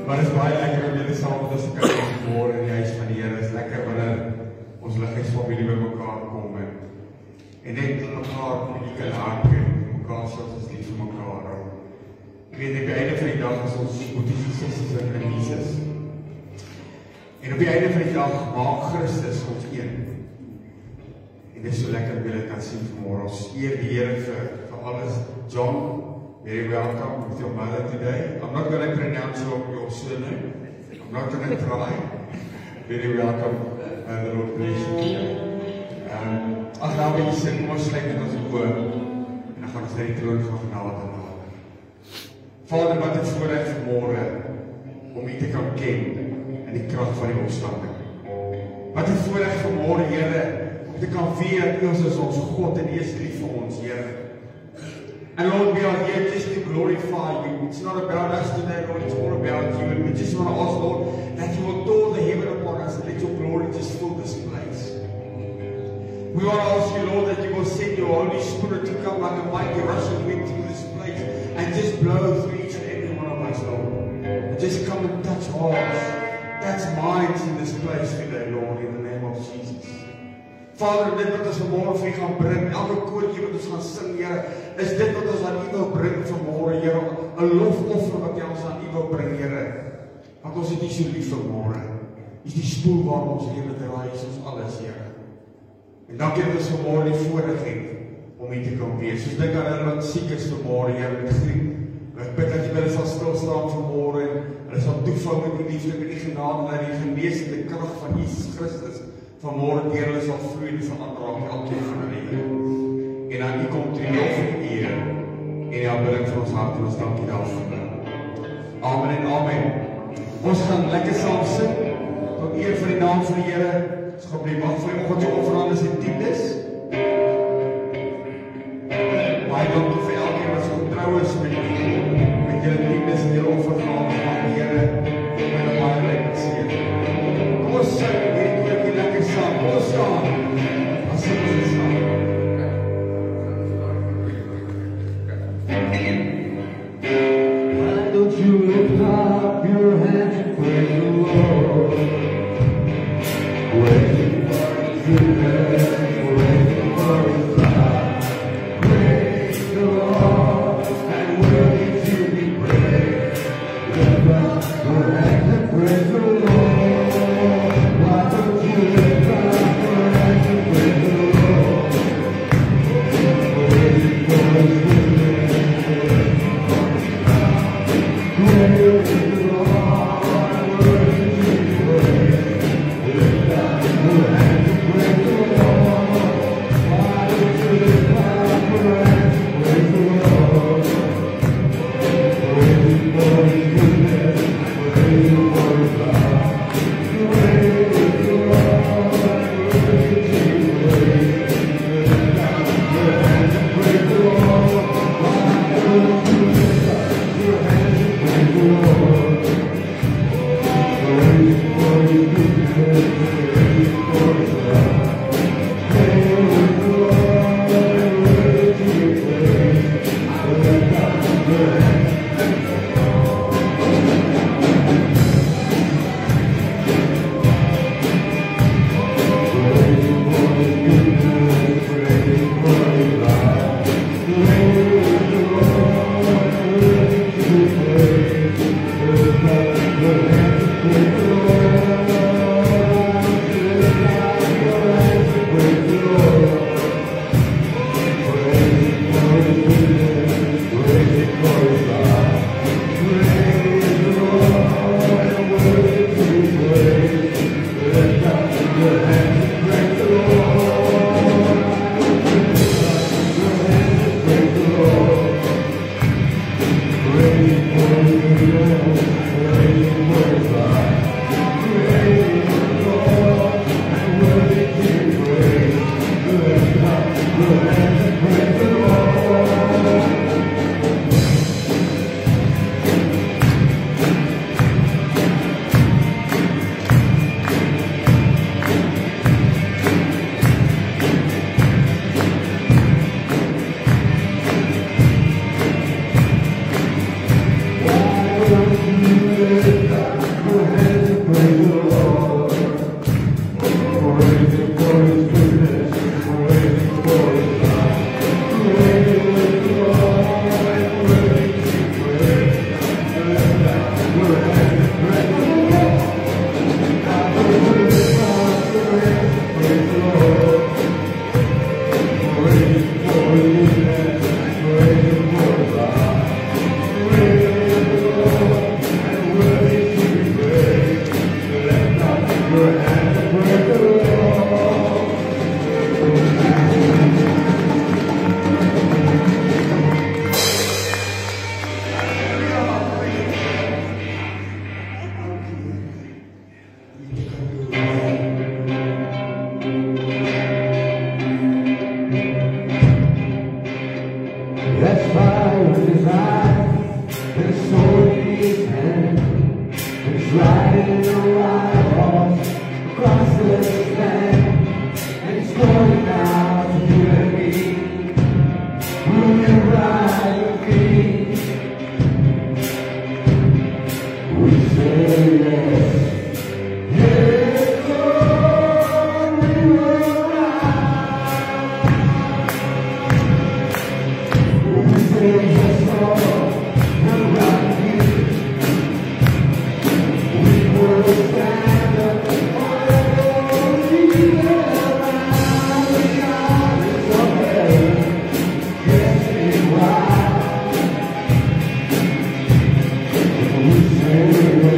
Maar het is baie lekker om jullie saam met ons te kan vanmôre in die huis van die Here. Het is lekker wanneer ons liggingsfamilie by mekaar kom en net mekaar met die kan haken, mekaar soos ons lief vir mekaar hou. Ek weet, op die einde van die dag is ons moet die sessies in Jesus. En op die einde van die dag maak Christus ons een. En dit is so lekker om jullie kan sien vanmôre. Ons eer die Here vir alles. John, very welcome with your mother today. I'm not going to pronounce your surname. I'm not going to try. Very welcome. The Lord bless you. Ag nou wie sê, kom ons sluit met ons oë en dan gaan ons net die troon van genade nader. Vader, wat 'n voorreg vanmôre om U te kan ken in die krag van die opstanding. Wat 'n voorreg vanmôre, Here, om te kan weet U is ons God en U is lief vir ons, Here. And Lord, we are here just to glorify You. It's not about us today, Lord, it's all about You. And we just want to ask, Lord, that You will door the heaven upon us and let Your glory just fill this place. We want to ask You, Lord, that You will send Your Holy Spirit to come like a mighty rushing wind through this place and just blow through each and every one of us, Lord. And just come and touch hearts, touch minds in this place today, Lord, in the name of Jesus. Vader, dit wat ons vanmôre vir U gaan bring, elke koortjie wat ons gaan sing, Here, is dit wat ons aan U wil bring vanmôre, Here, 'n lofoffer wat ons aan U wil bring, Here. Want ons het U so lief vanmôre. U is die spoel waar ons lewe draai, is ons alles, Here. En dankie dat ons vanmôre die voorreg het om U te kan wees. Ons dink aan hulle wat siek is vanmôre, Here, met griep. Ek bid dat U hulle sal stil staan vanmôre en hulle sal toevou met U liefde, met U genade en die genesende krag van Jesus Christus. Vanmôre deur hulle sal vloei en verander raak elkeen van hulle, Here. En aan U kom triomf en eer en die aanbidding van ons hart en ons dankie daarvoor. Amen en amen. Ons gaan lekker saam sing tot eer van die naam van die Here. Ons gaan die mag vir die oggend se offerandes en tiendes. Baie dankie vir elkeen wat so getrou is met julle tiendes en julle offergawe van die Here. En baie lekker seën. Kom ons sing hierdie lekker saam. Kom ons staan. As ons is saam. Why don't you lift up your hands and praise the Lord? Waiting for His goodness, waiting for His love. Praise the Lord and worship. That's fire in his eyes, and a sword in his hand, and he's riding a white horse across the land, and he's going out to you and me. Will you ride with me? We say yes, yes, Lord, we will ride. We say yes, Lord, we'll ride with you. We will stand up for you. We will ride with God, it's okay. Yes, we ride. We say yes.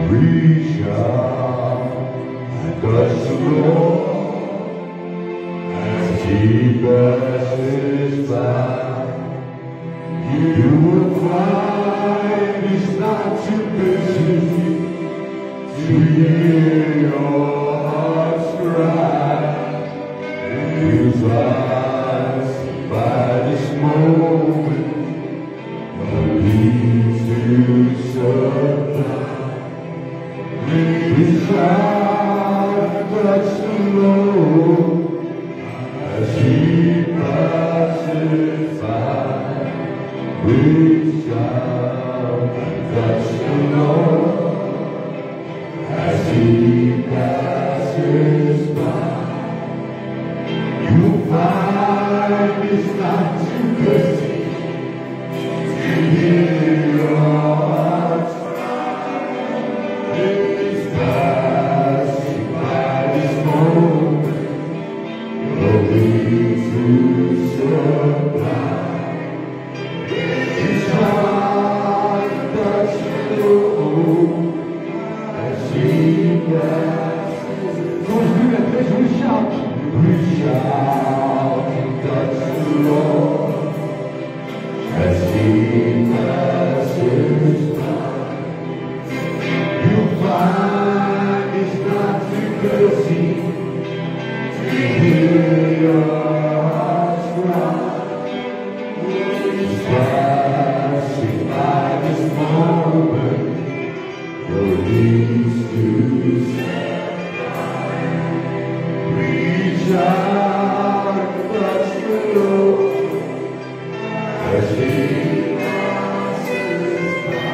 Reach out and touch the Lord as He passes by. You will find He's not too busy to hear your heart's cry. And His eyes by this moment will lead to supply. His eyes touch the Lord as He passes by. Reach out and touch the Lord as He passes by. You'll find He's not too busy to hear your heart's cry. He's passing by this moment, will lead to supply. His heart touch the Lord. find is not too mercy to hear your heart's cry. Passing by this moment, the leaves to reach out and touch the Lord as He passes by.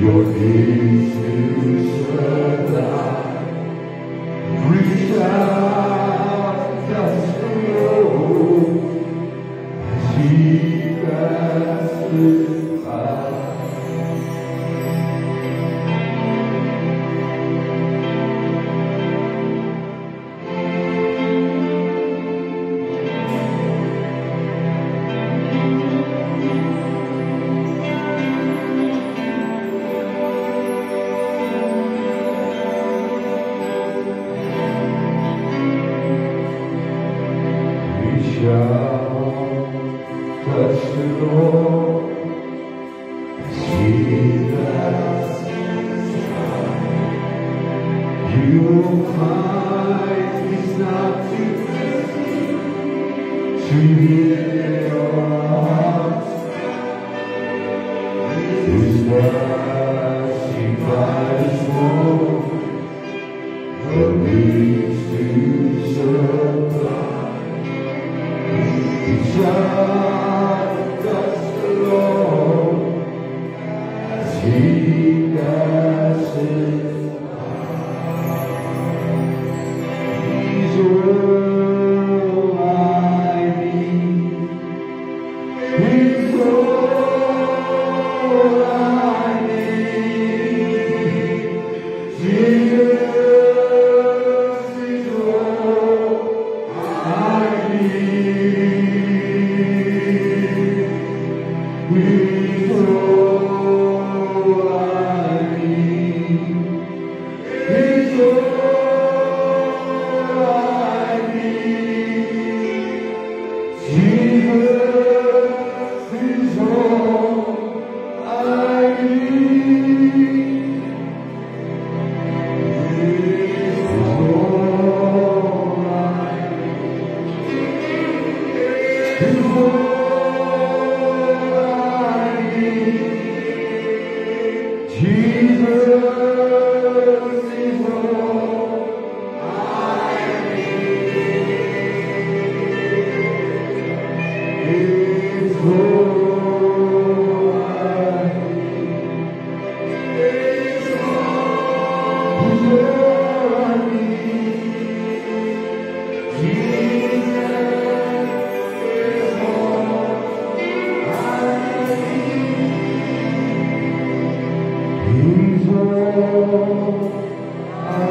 Your needs to supply. Reach out, touch the Lord as He passes by. Touch the Lord, see that you will find He's not too busy to hear your heart's cry. His mercy by His word, the means to supply. Just touch the Lord as He passes by. He's all I need. He's all I need. Jesus is all I need. He's all I need. He's all I need. Jesus is all I need. He's all I need. He's all Jesus is all I need. Is all I need. Is all I need. Jesus is all I need. He's all I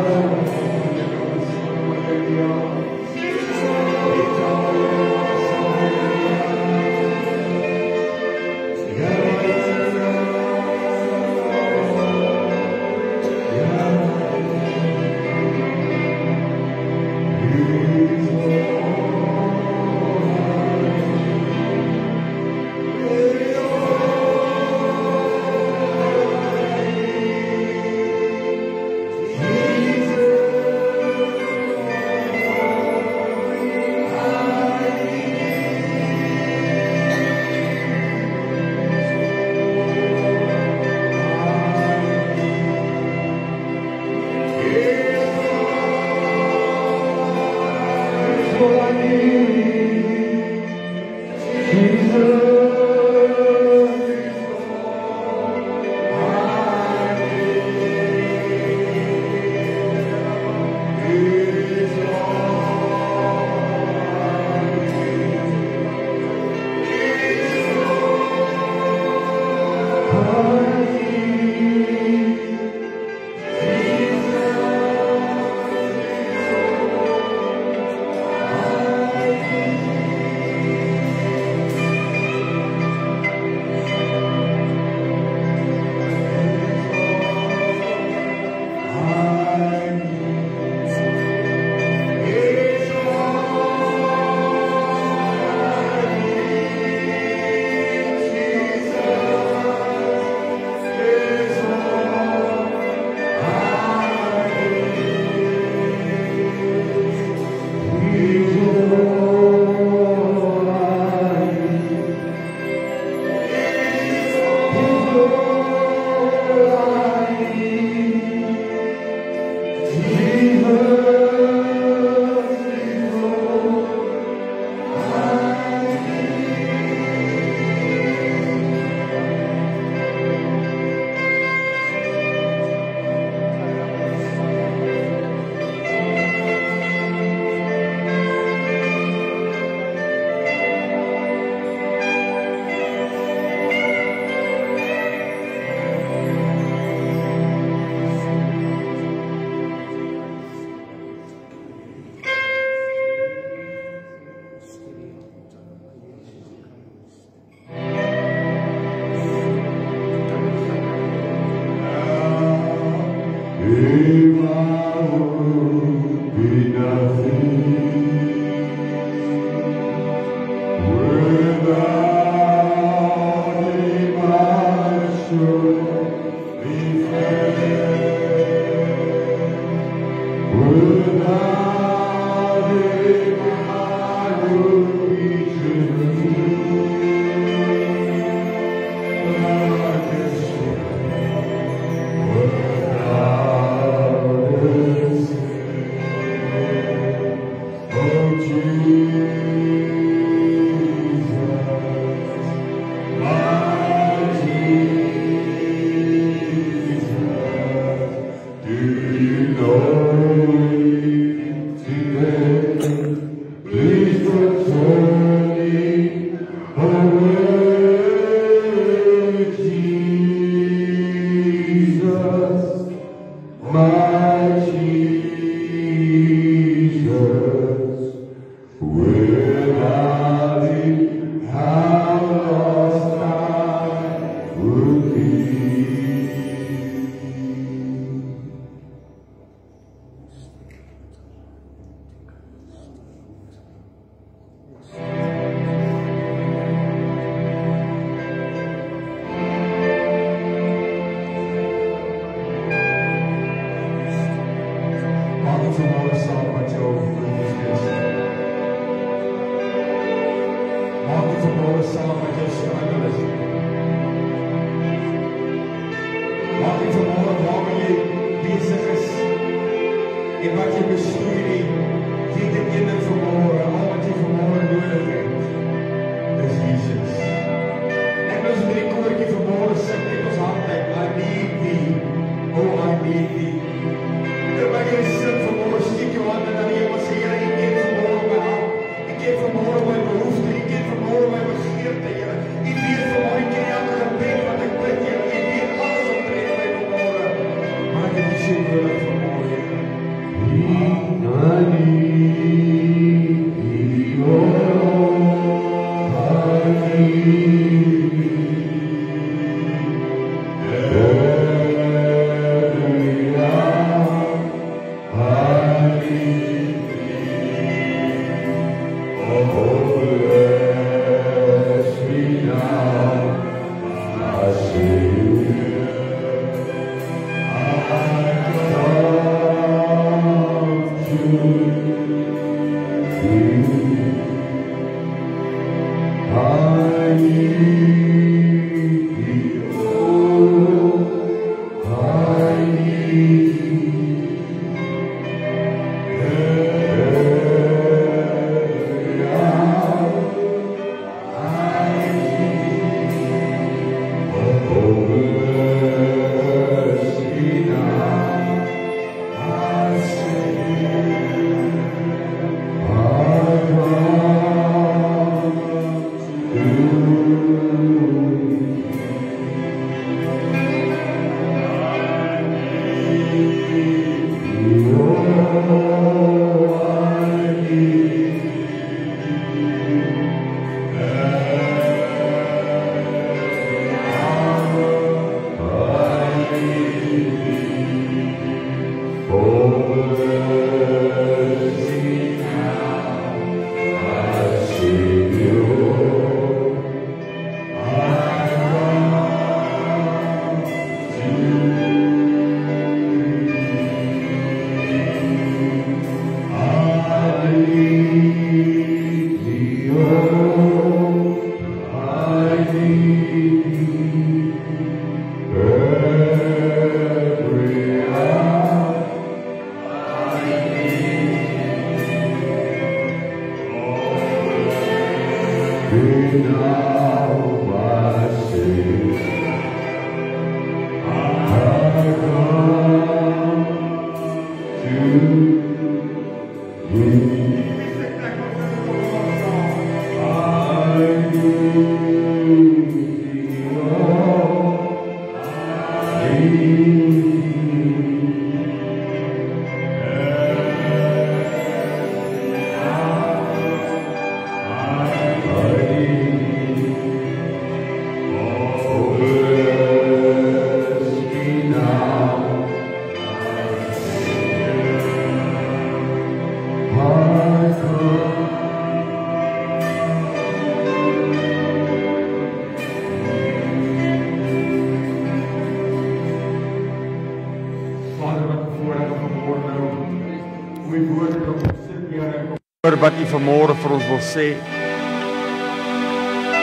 Vader, wat voorreg vanmôre nou om die woord te kom sit, Here. Oor wat U vanmôre vir ons wil sê.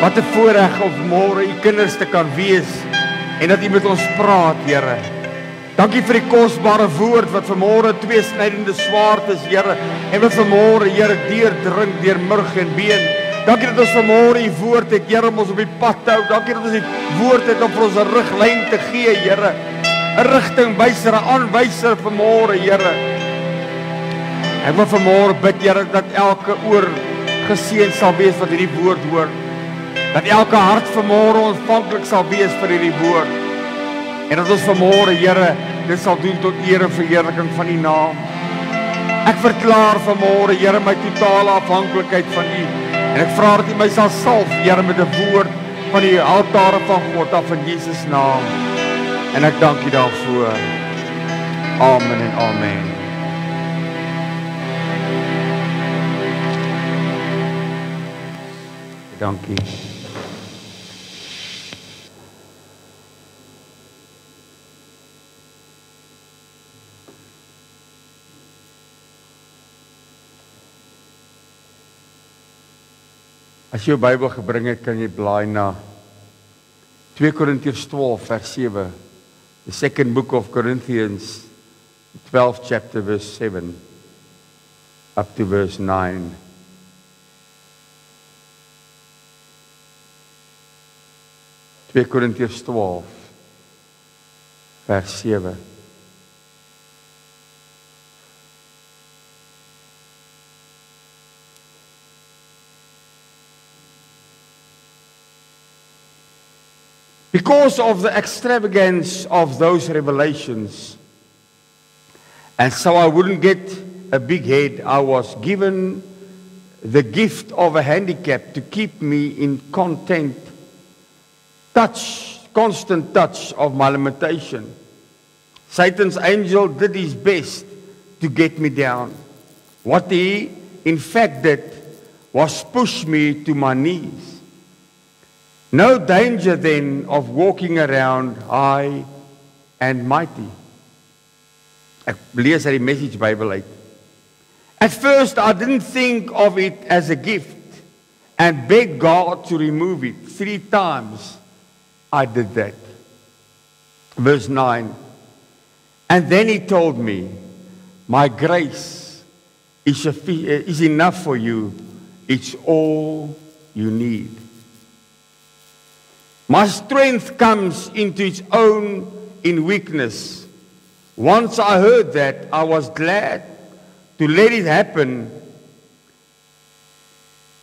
Wat 'n voorreg om vanmôre U kinders te kan wees en dat U met ons praat, Here. Dankie vir die kosbare woord wat vanmôre tweesnydende swaard is, Here, en wat vanmôre, Here, deurdring deur murg en been. Dankie dat ons vanmôre U woord het, Here, om ons op die pad te hou. Dankie dat ons die woord het om vir ons 'n riglyn te gee, Here. 'n Rigtingwyser, 'n aanwyser vanmôre, Here. Ek wil vanmôre bid, Here, dat elke oor geseën sal wees wat hierdie woord hoor. Dat elke hart vanmôre ontvanklik sal wees vir hierdie woord. En dat ons vanmôre, Here, dit sal doen tot eer en verheerliking van U naam. Ek verklaar vanmôre, Here, my totale afhanklikheid van U. En ek vra dat U my sal salf, Here, met 'n woord van die altare van God af in Jesus naam. En ek dank U daarvoor. Amen en amen. Dankie. As jy jou Bybel gebring het, kan jy blaai na 2 Korintiërs 12 vers 7. The second book of Corinthians, 12th chapter verse 7 up to verse 9. Twee Korintiërs 12 vers 7. Because of the extravagance of those revelations, and so I wouldn't get a big head, I was given the gift of a handicap to keep me in constant touch of my limitation. Satan's angel did his best to get me down. What he in fact did was push me to my knees. No danger then of walking around high and mighty. Ek lees uit die Message Bible uit. At first I didn't think of it as a gift and begged God to remove it. 3 times I did that. Verse 9. And then He told me, my grace is enough for you. It's all you need. My strength comes into its own in weakness. Once I heard that, I was glad to let it happen.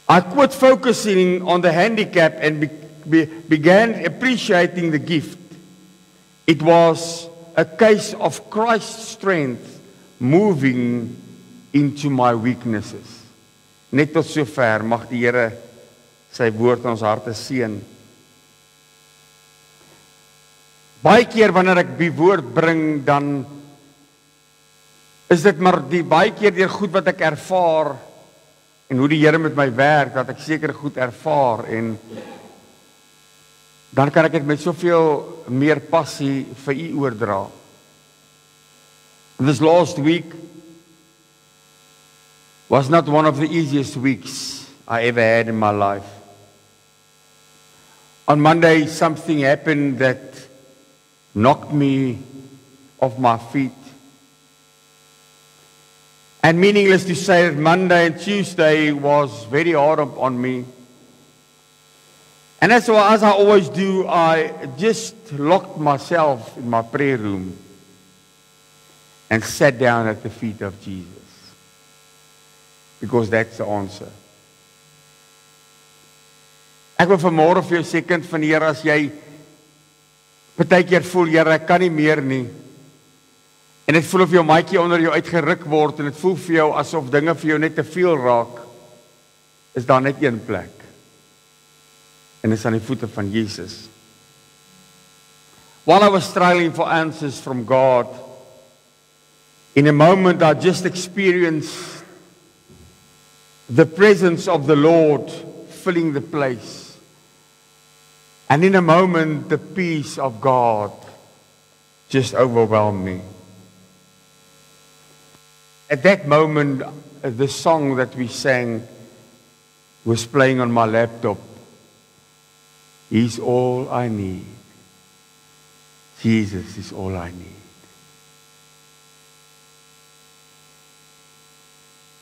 I quit focusing on the handicap and began appreciating the gift. It was a case of Christ's strength moving into my weaknesses. Net tot sover mag die Here sy woord in ons harte seën. Baie keer wanneer ek die woord bring, dan is dit maar die baie keer deur goed wat ek ervaar en hoe die Here met my werk, dat ek seker goed ervaar en dan kan ek dit met soveel meer passie vir U oordra. This last week was not one of the easiest weeks I ever had in my life. On Monday, something happened that knocked me off my feet. And meaningless to say that Monday and Tuesday was very hard on me. And as I always do, I just locked myself in my prayer room and sat down at the feet of Jesus. Because that's the answer. Ek wil vanmôre vir jou sê, kind van die Here, as jy partykeer voel, Here, ek kan nie meer nie. En dit voel of jou maatjie onder jou uitgeruk word en dit voel vir jou asof dinge vir jou net te veel raak. Is daar net een plek. En dit is aan die voete van Jesus. While I was struggling for answers from God, in a moment I just experienced the presence of the Lord filling the place. And in a moment, the peace of God just overwhelmed me. at that moment, the song that we sang was playing on my laptop. He's all I need. Jesus is all I need.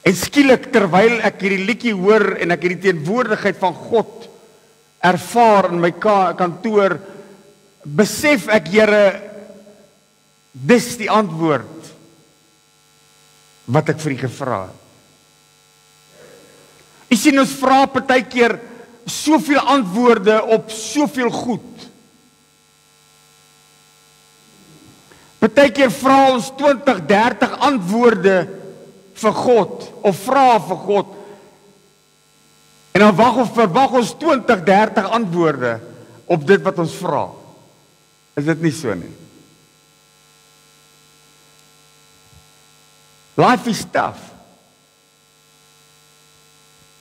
En skielik, terwyl ek hierdie liedjie hoor en ek hierdie teenwoordigheid van God ervaar in my kantoor, besef ek, Here, dis die antwoord wat ek vir U gevra het. U sien, ons vra partykeer soveel antwoorde op soveel goed. Partykeer vra ons 20, 30 antwoorde vir God, of vra vir God, en dan verwag ons 20, 30 antwoorde op dit wat ons vra. Is dit nie so nie? Life is tough.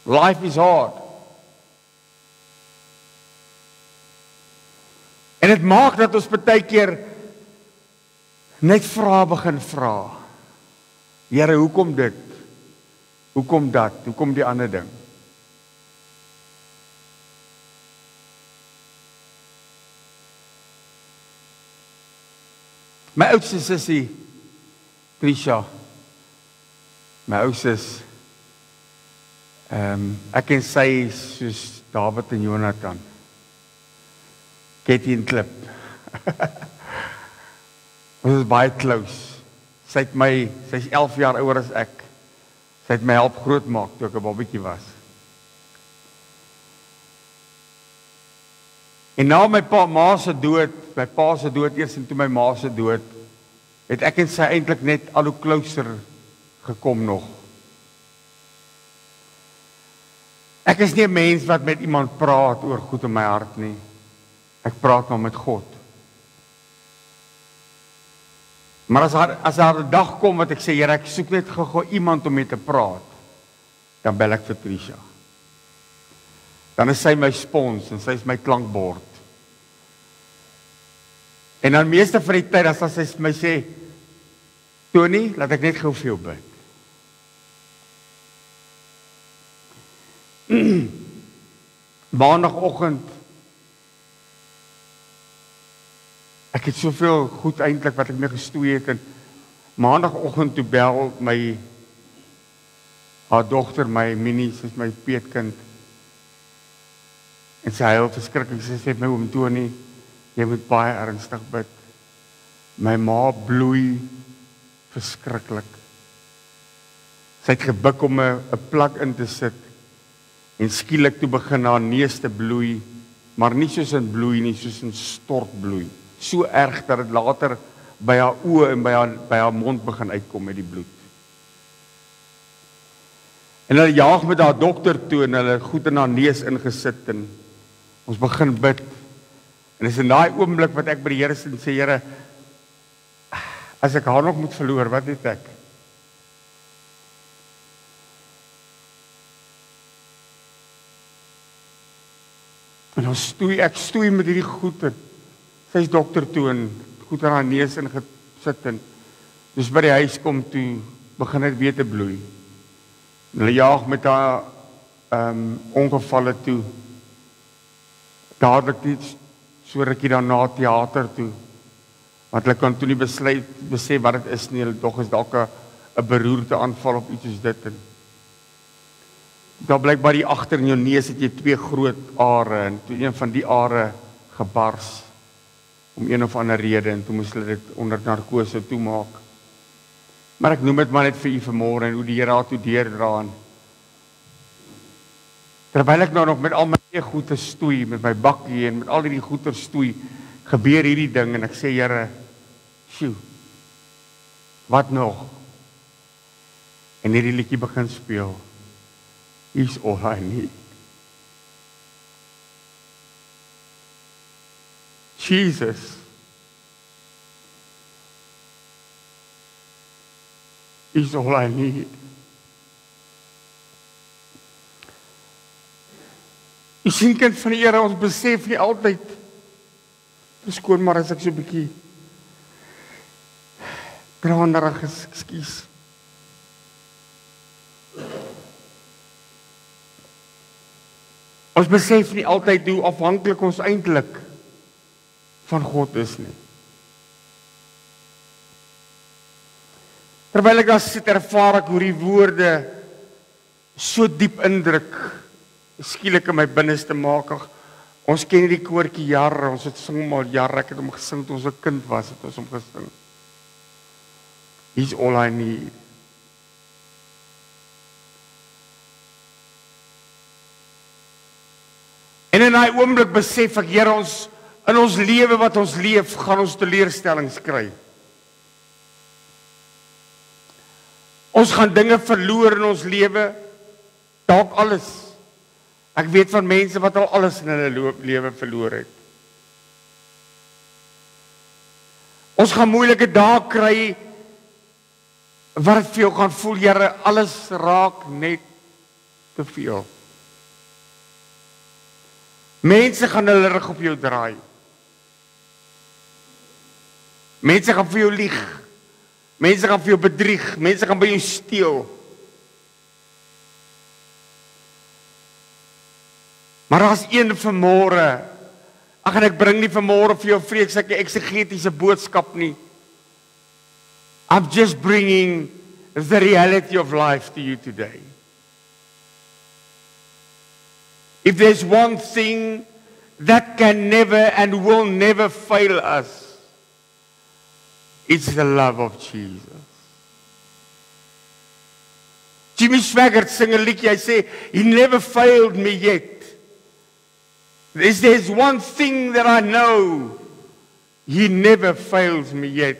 Life is hard. En dit maak dat ons partykeer net begin vra. Here, hoekom dit? Hoekom dat? Hoekom die ander ding? My oudste sussie, Trisha, my ou sis, ek en sy soos David en Jonathan, Katie en Klip. Ons is baie close. Sy's 11 jaar ouer as ek. Sy het my help grootmaak toe ek 'n babatjie was. En na my ma se dood, my pa se dood eers en toe my ma se dood, het ek en sy eintlik net al hoe closer gekom nog. Ek is nie 'n mens wat met iemand praat oor goed in my hart nie. Ek praat maar met God. Maar as daar 'n dag kom wat ek sê, Here, ek soek net gou iemand om mee te praat, dan bel ek vir Trisha. Dan is sy my spons en sy is my klankbord. En dan meeste van die tyd as sy my sê, Tony, laat ek net gou vir jou bid. Maandagoggend, ek het soveel goed eintlik wat ek mee gestoei het, en maandagoggend toe bel haar dogter, my Minnie, sy is my peetkind, en sy huil verskriklik, sy sê my oom Tony, jy moet baie ernstig bid. My ma bloei verskriklik. Sy het gebuk om 'n plak in te sit, en skielik toe begin haar neus te bloei, maar nie soos in bloei nie, soos in stortbloei. So erg dat dit later by haar oë en by haar mond begin uitkom met die bloed. En hulle jaag met haar dokter toe en hulle goed in haar neus ingesit en ons begin bid. En dis in daai oomblik wat ek by die Here sit en sê, Here, as ek haar nog moet verloor, wat het ek? En dan ek stoei met hierdie goed en sy is dokter toe en goed in haar neus ingesit en dus by die huis kom toe, begin het weer te bloei. En hulle jaag met haar ongevalle toe. Dadelik iets so rukkie daarna teater toe. Want hulle kan toe nie besef wat dit is nie, hulle dog is dalk 'n beroerte aanval of iets soos dit. En daar blyk by die agter in jou neus het jy 2 groot are en toe een van die are gebars om een of ander rede en toe moes hulle dit onder narkose toemaak. Maar ek noem dit maar net vir u vanmôre en hoe die Here haar toe deurdra. Terwyl ek nou nog met al my goeie stoei, met my bakkie en met al die goeie stoei, gebeur hierdie ding en ek sê, Here, sjoe, wat nog? En hierdie liedjie begin speel. He's all I need. Jesus. He's all I need. Jy sien, kind van die Here, ons besef nie altyd, verskoon maar as ek so 'n bietjie branderig is, ekskuus. Ons besef nie altyd hoe afhanklik ons eintlik van God is nie. Terwyl ek daar sit, ervaar ek hoe die woorde so diep indruk, skielik in my binneste maak. Ons ken die koortjie jare, ons het sing hom al jare, ek het hom gesing toe ons 'n kind was, het ons hom gesing. He's all I need. En in daai oomblik besef ek, Here, ons in ons lewe wat ons leef, gaan ons teleurstellings kry. Ons gaan dinge verloor in ons lewe, dalk alles. Ek weet van mense wat al alles in hulle lewe verloor het. Ons gaan moeilike dae kry, wat het vir jou gaan voel, Here, alles raak net te veel. Mense gaan hulle rug op jou draai. Mense gaan vir jou lieg. Mense gaan vir jou bedrieg. Mense gaan by jou steel. Maar daar's een vanmôre. Ag, en ek bring nie vanmôre vir jou vreeslike eksegetiese boodskap nie. I'm just bringing the reality of life to you today. If there's one thing that can never and will never fail us, it's the love of Jesus. Jimmy Swaggart sing 'n liedjie, hy sê, he never failed me yet. There's one thing that I know, he never fails me yet.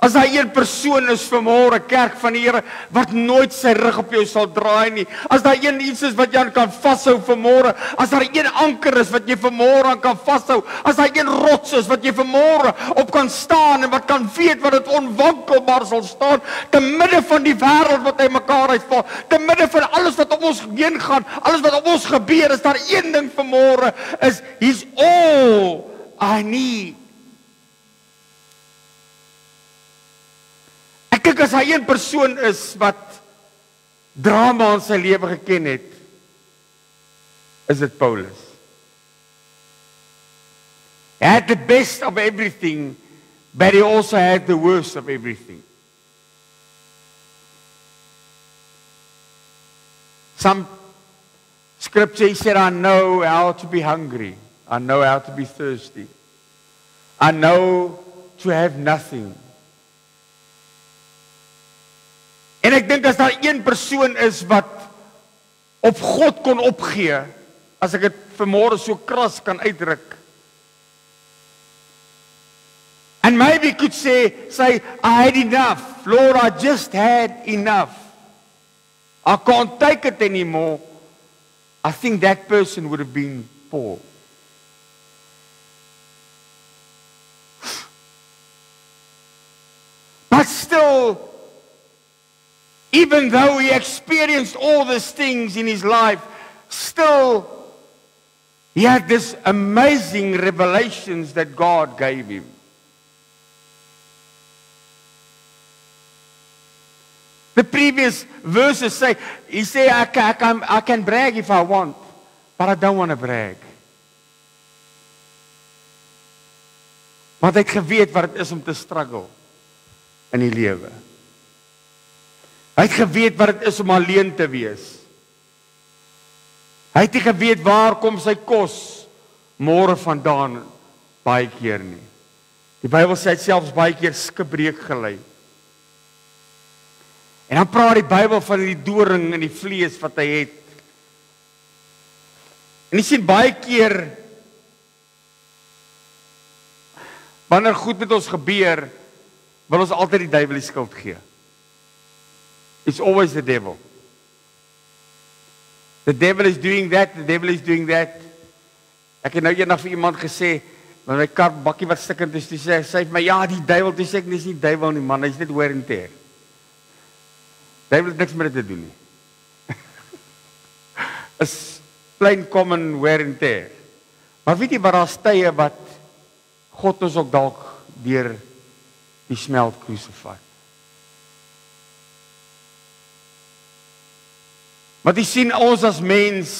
As daar een persoon is vanmôre, kerk van die Here, wat nooit sy rug op jou sal draai nie. As daar een iets is wat jy aan kan vashou vanmôre, as daar een anker is wat jy vanmôre aan kan vashou, as daar een rots is wat jy vanmôre op kan staan en wat kan weet wat dit onwankelbaar sal staan, te midde van die wêreld wat hy mekaar uitval, te midde van alles wat om ons heen gaan, alles wat om ons gebeur, is daar een ding vanmôre, is he's all I need. Kyk, as hy een persoon is wat drama in sy lewe geken het, is dit Paulus. He had the best of everything, but he also had the worst of everything. Some scripture, he said, I know how to be hungry. I know how to be thirsty. I know to have nothing. En ek dink as daar een persoon is wat op God kon opgee, as ek dit vanmôre so kras kan uitdruk. And maybe could say, I had enough. Lord, I just had enough. I can't take it anymore. I think that person would have been Paul. But still, even though he experienced all these things in his life, still he had this amazing revelations that God gave him. The previous verses say, he said, I can brag if I want, but I don't want to brag. Want hy het geweet wat dit is om te struggle in die lewe. Hy het geweet wat dit is om alleen te wees. Hy het nie geweet waar kom sy kos môre vandaan baie keer nie. Die Bybel sê hy het selfs baie keer skipbreek gely. En dan praat die Bybel van die doring in die vlees wat hy het. En jy sien baie keer wanneer goed met ons gebeur, wil ons altyd die duiwel die skuld gee. It's always the devil. The devil is doing that, the devil is doing that. Ek het nou eendag vir iemand gesê, met my kar bakkie wat stikkend is, toe sê hy vir my, ja, die duiwel, toe sê ek, dis nie duiwel nie man, hy's net wear and tear. Duiwel het niks met dit te doen nie. Is plain common wear and tear. Maar weet jy wat, daar's tye wat God ons ook dalk deur die smeltkroes vat. Want jy sien ons as mens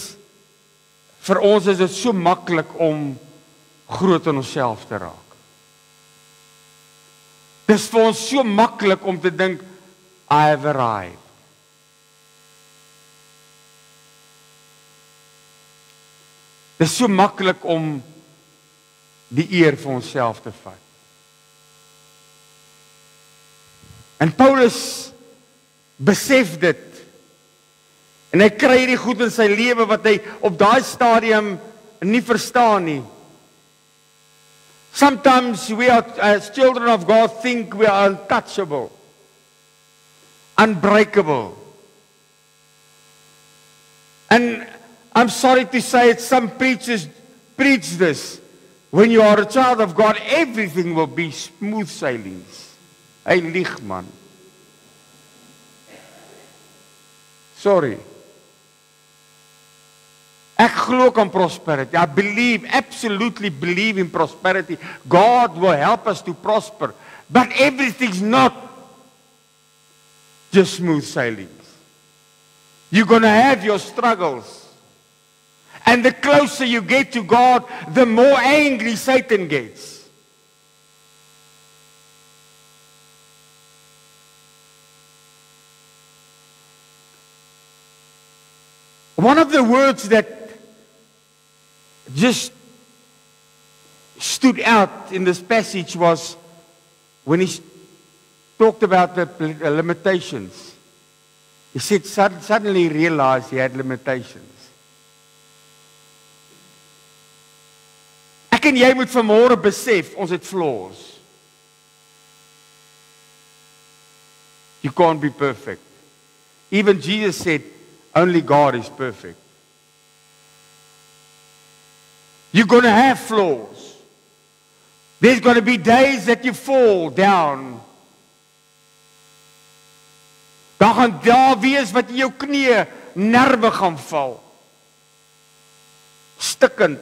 vir ons is dit so maklik om groot in onsself te raak. Dis vir ons so maklik om te dink, I have arrived. Dis so maklik om die eer vir onsself te vat. En Paulus besef dit. En hy kry hierdie goed in sy lewe wat hy op daai stadium nie verstaan nie. Sometimes we are, as children of God, think we are untouchable, unbreakable. And I'm sorry to say it, some preachers preach this. When you are a child of God, everything will be smooth sailings. Hy lieg, man. Sorry. Ek glo aan prosperity. I believe, absolutely believe in prosperity. God will help us to prosper. But everything's not just smooth sailings. You're going to have your struggles. And the closer you get to God, the more angry Satan gets. One of the words that just stood out in this passage was when he talked about the limitations. He said suddenly he realized he had limitations. Ek en jy moet vanmôre besef, ons het flaws. You can't be perfect. Even Jesus said, only God is perfect. You're going to have flaws. There's going to be days that you fall down. Dan gaan daar wees wat in jou knie nerve gaan val. Stikkend.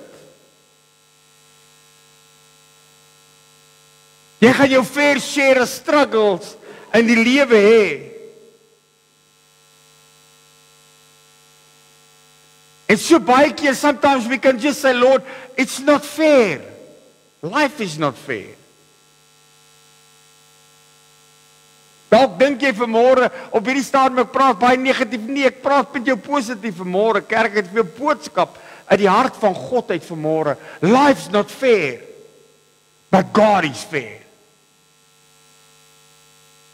Jy gaan jou fair share struggles in die lewe hê. And so baie keer, sometimes we can just say, Lord, it's not fair. Life is not fair. Dalk dink jy vanmôre op hierdie stadium ek praat baie negatief. Nee, ek praat met jou positief vanmôre. Kerk het vir boodskap uit die hart van God uit vanmôre. Life's not fair. But God is fair.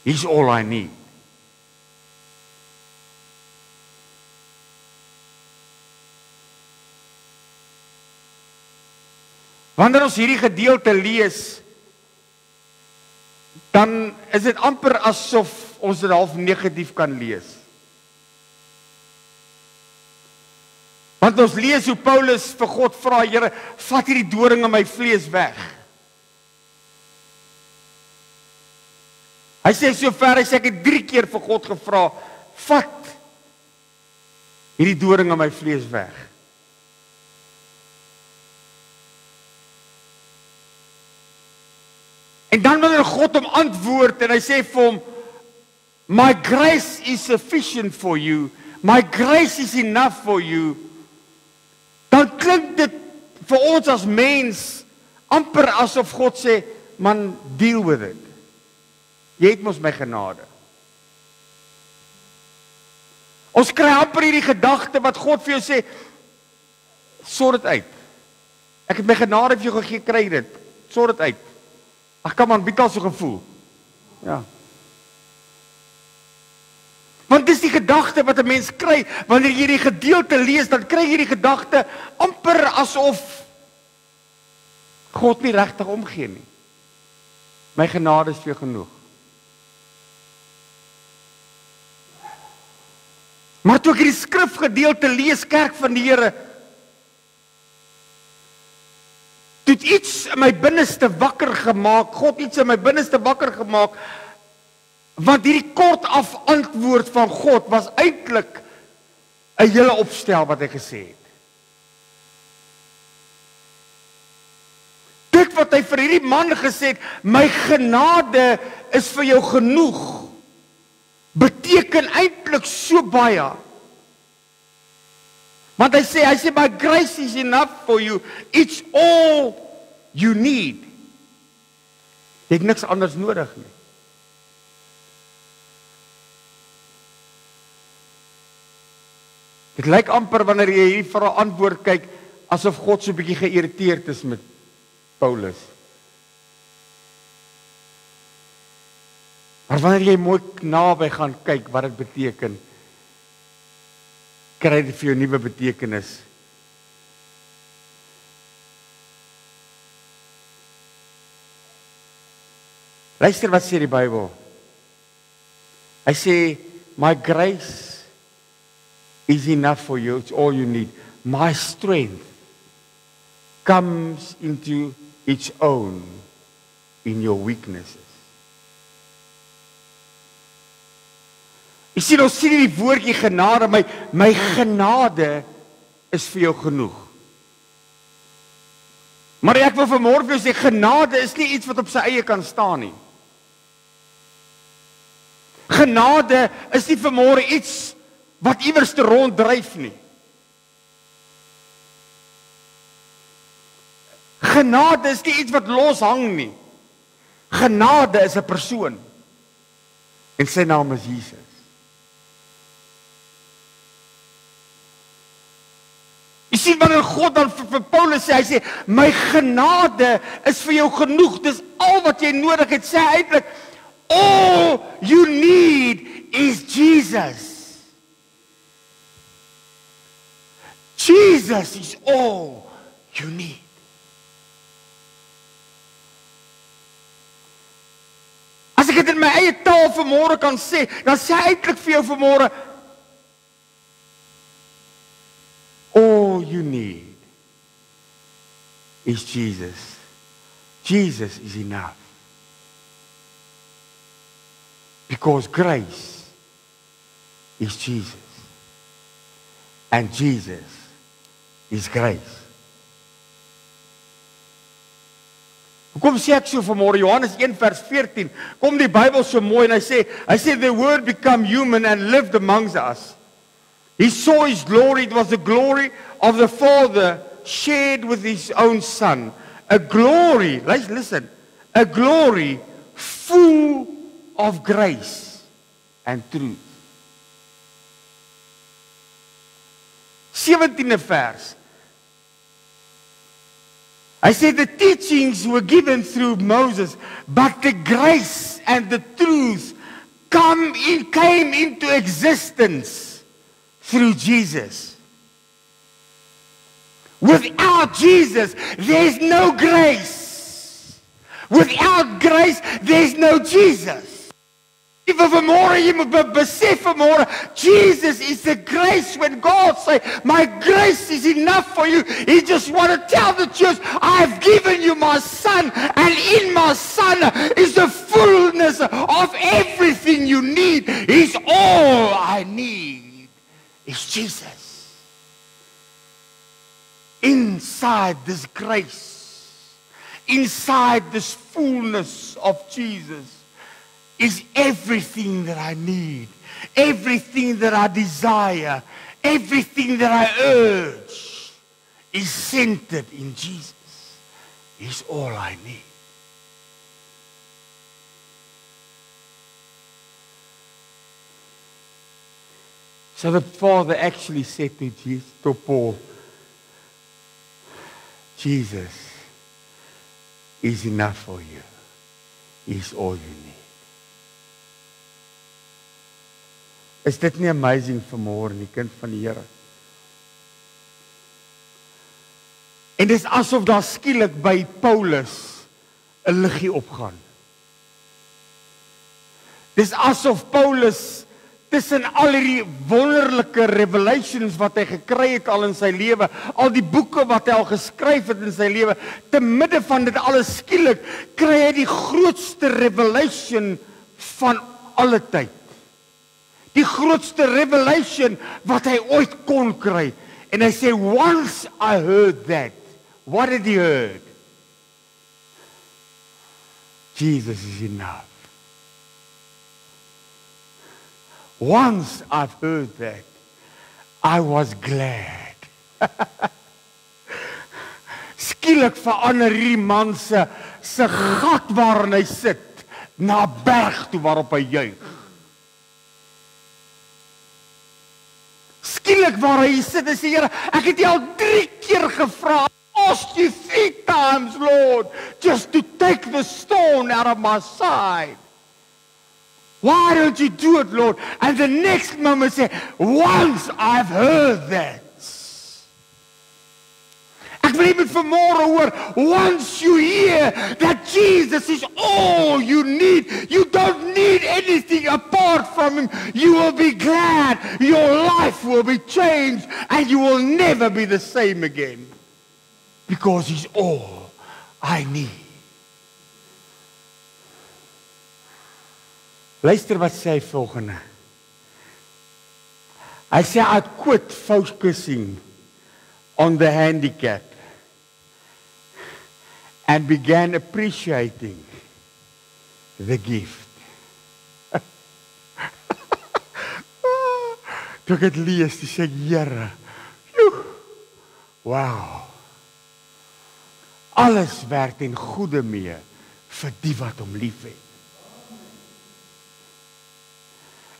He's all I need. Wanneer ons hierdie gedeelte lees, dan is dit amper asof ons dit half negatief kan lees. Want ons lees hoe Paulus vir God vra, Here, vat hierdie doring in my vlees weg. Hy sê sover, hy sê ek het 3 keer vir God gevra, vat hierdie doring in my vlees weg. En dan wanneer God hom antwoord en hy sê vir hom, my grace is sufficient for you, my grace is enough for you, dan klink dit vir ons as mens amper asof God sê, man, deal with it. Jy het mos my genade. Ons kry amper hierdie gedagte wat God vir jou sê, sort dit uit. Ek het my genade vir jou gegee, kry dit. Sort dit uit. Ag, kom aan, bied al so gevoel. Ja. Want dis die gedagte wat 'n mens kry wanneer jy hierdie gedeelte lees, dan kry jy die gedagte amper asof God nie regtig omgee nie. My genade is vir jou genoeg. Maar toe ek hierdie skrifgedeelte lees, kerk van die Here, toe het iets in my binneste wakker gemaak, God iets in my binneste wakker gemaak, want hierdie kort af antwoord van God was eintlik 'n hele opstel wat hy gesê het. Dit wat hy vir hierdie man gesê het, my genade is vir jou genoeg, beteken eintlik so baie. Want hy sê my grace is enough for you. It's all you need. Jy het niks anders nodig nie. Dit lyk amper wanneer jy hier vir 'n antwoord kyk, asof God so 'n bietjie geïrriteerd is met Paulus. Maar wanneer jy mooi naby gaan kyk wat dit beteken, kry dit vir jou nuwe betekenis. Luister wat sê die Bybel. Hy sê, my grace is enough for you, it's all you need. My strength comes into its own in your weaknesses. Jy sien, ons sien die woordjie genade, my genade is vir jou genoeg. Maar ek wil vanmôre vir jou sê, genade is nie iets wat op sy eie kan staan nie. Genade is nie vanmôre iets wat iewers te ronddryf nie. Genade is nie iets wat los hang nie. Genade is 'n persoon. En sy naam is Jesus. Jy sien wanneer God dan vir Paulus sê, hy sê, my genade is vir jou genoeg. Dis al wat jy nodig het, sê hy eintlik, all you need is Jesus. Jesus is all you need. As ek dit in my eie taal vanmôre kan sê, dan sê hy eintlik vir jou vanmôre, all you need is Jesus. Jesus is enough. Because grace is Jesus. And Jesus is grace. Kom sê ek so vanmôre, Johannes 1 vers 14, kom die Bybel so mooi en hy sê the word become human and lived amongst us. He saw his glory, it was the glory of the Father shared with his own Son. A glory, listen, a glory full of grace and truth. 17de vers. I said the teachings were given through Moses, but the grace and the truth came into existence through Jesus. Without Jesus, there's no grace. Without grace, there's no Jesus. Even vanmôre, jy moet besef vanmôre, Jesus is the grace. When God say, my grace is enough for you, He just want to tell the church, I've given you my Son, and in my Son is the fullness of everything you need. He's all I need. Is Jesus. Inside this grace, inside this fullness of Jesus, is everything that I need, everything that I desire, everything that I urge is centered in Jesus. Is all I need. So the Father actually said to Jesus, to Paul, Jesus is enough for you. He's all you need. Is dit nie amazing vanmôre nie, kind van die Here? En dis asof daar skielik by Paulus 'n liggie opgaan. Dis asof Paulus tussen al hierdie wonderlike revelations wat hy gekry het al in sy lewe, al die boeke wat hy al geskryf het in sy lewe, te midde van dit alles skielik kry hy die grootste revelation van alle tyd. Die grootste revelation wat hy ooit kon kry. En hy sê, once I heard that, what did he heard? Jesus is enough. Once I've heard that, I was glad. Skielik verander hierdie man se gat waarin hy sit na 'n berg toe waarop hy juig. Skielik waar hy sit en sê, Here, ek het jou al 3 keer gevra, asked you 3 times, Lord, just to take the stone out of my side. Why don't you do it, Lord? And the next moment say, once I've heard that. Ek wil net vanmôre hoor, once you hear that Jesus is all you need, you don't need anything apart from Him, you will be glad, your life will be changed, and you will never be the same again. Because He's all I need. Luister wat sê hy volgende. Hy sê, I quit focusing on the handicap and began appreciating the gift. Toe ek het lees, toe sê ek, Here, wow, alles werk ten goeie mee vir die wat hom lief het.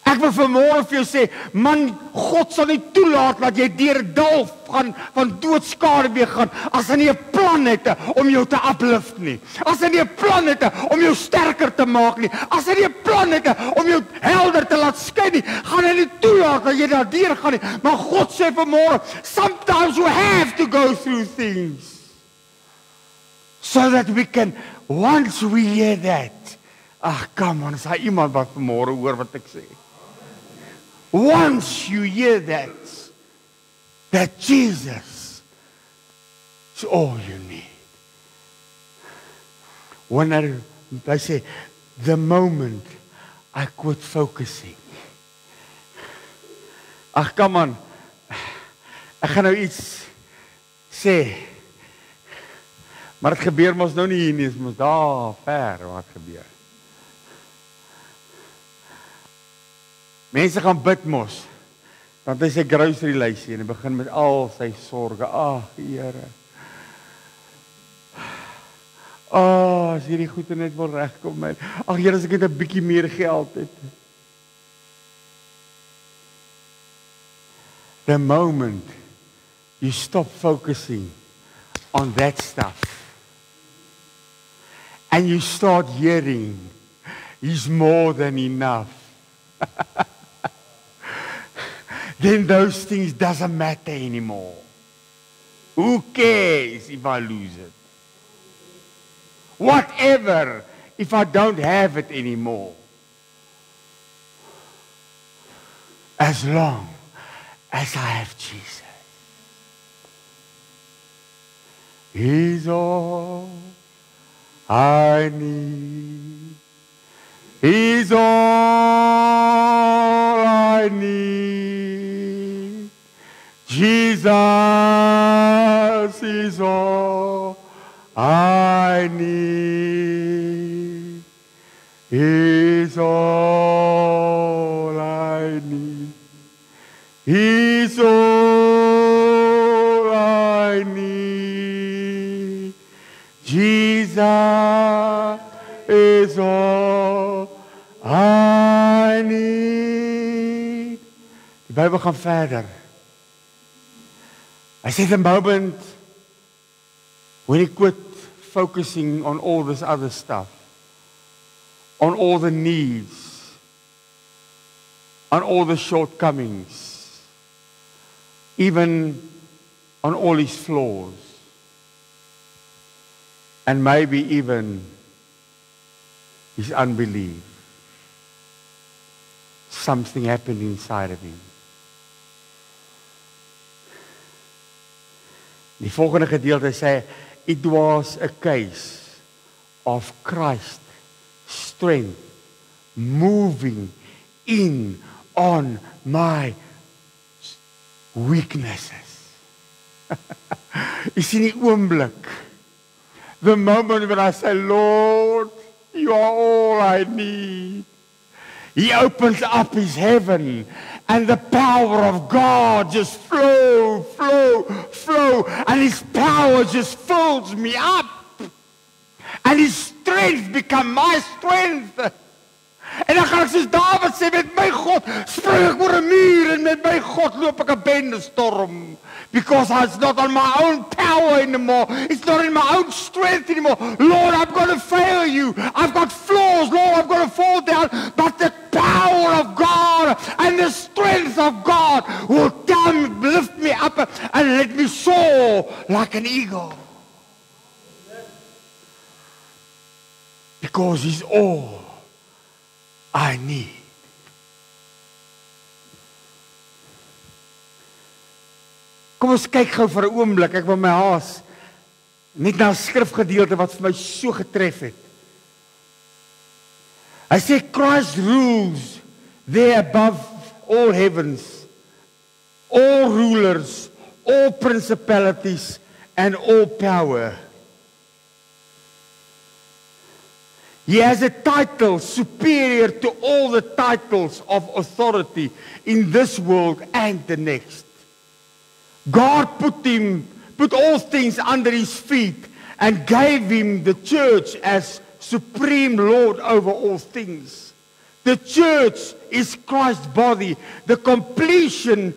Ek wil vanmôre vir jou sê, man, God sal nie toelaat dat jy deur 'n dal van doodskade gaan, as hy nie 'n plan het om jou te uplift nie. As hy nie 'n plan het om jou sterker te maak nie. As hy nie 'n plan het om jou helder te laat skyn nie, gaan hy nie toelaat dat jy daar deur gaan nie. Maar God sê vanmôre, sometimes we have to go through things. So that we can, once we hear that, come on, is daar iemand wat vanmôre hoor wat ek sê? Once you hear that Jesus is all you need. When I say, the moment I quit focusing. Come on. Ek gaan nou iets sê. Maar dit gebeur mos nou nie hier nie, dit mos daar ver wat gebeur. Mense gaan bid mos. Want hy sê grocery lysie en hy begin met al sy sorge. Here. As hierdie goede net wil regkom my. Here, as ek net 'n bietjie meer geld het. The moment you stop focusing on that stuff and you start hearing, He's more than enough. Then those things doesn't matter anymore. Who cares if I lose it? Whatever if I don't have it anymore. As long as I have Jesus. He's all I need. He's all I need. Jesus is all I need. He's all I need. He's all I need. Jesus is all I need. Die Bybel gaan verder. I said the moment when he quit focusing on all this other stuff, on all the needs, on all the shortcomings, even on all his flaws, and maybe even his unbelief. Something happened inside of him. Die volgende gedeelte sê, it was a case of Christ's strength moving in on my weaknesses. You sien die oomblik. The moment when I say, Lord, you are all I need. He opens up his heaven and the power of God just flow, and his power just fills me up. And his strength become my strength. En dan gaan ek soos Dawid sê, met my God spring ek oor 'n muur en met my God loop ek 'n bendestorm. Because it's not on my own power anymore. It's not in my own strength anymore. Lord, I'm going to fail you. I've got flaws. Lord, I'm going to fall down. But the power of God and the strength of God will come, lift me up and let me soar like an eagle. Because he's all I need. Kom ons kyk gou vir 'n oomblik. Ek wil my haas net na 'n skrifgedeelte wat vir my so getref het. Hy sê Christ rules there above all heavens, all rulers, all principalities and all power. He has a title superior to all the titles of authority in this world and the next. God put all things under his feet and gave him the church as supreme Lord over all things. The church is Christ's body, the completion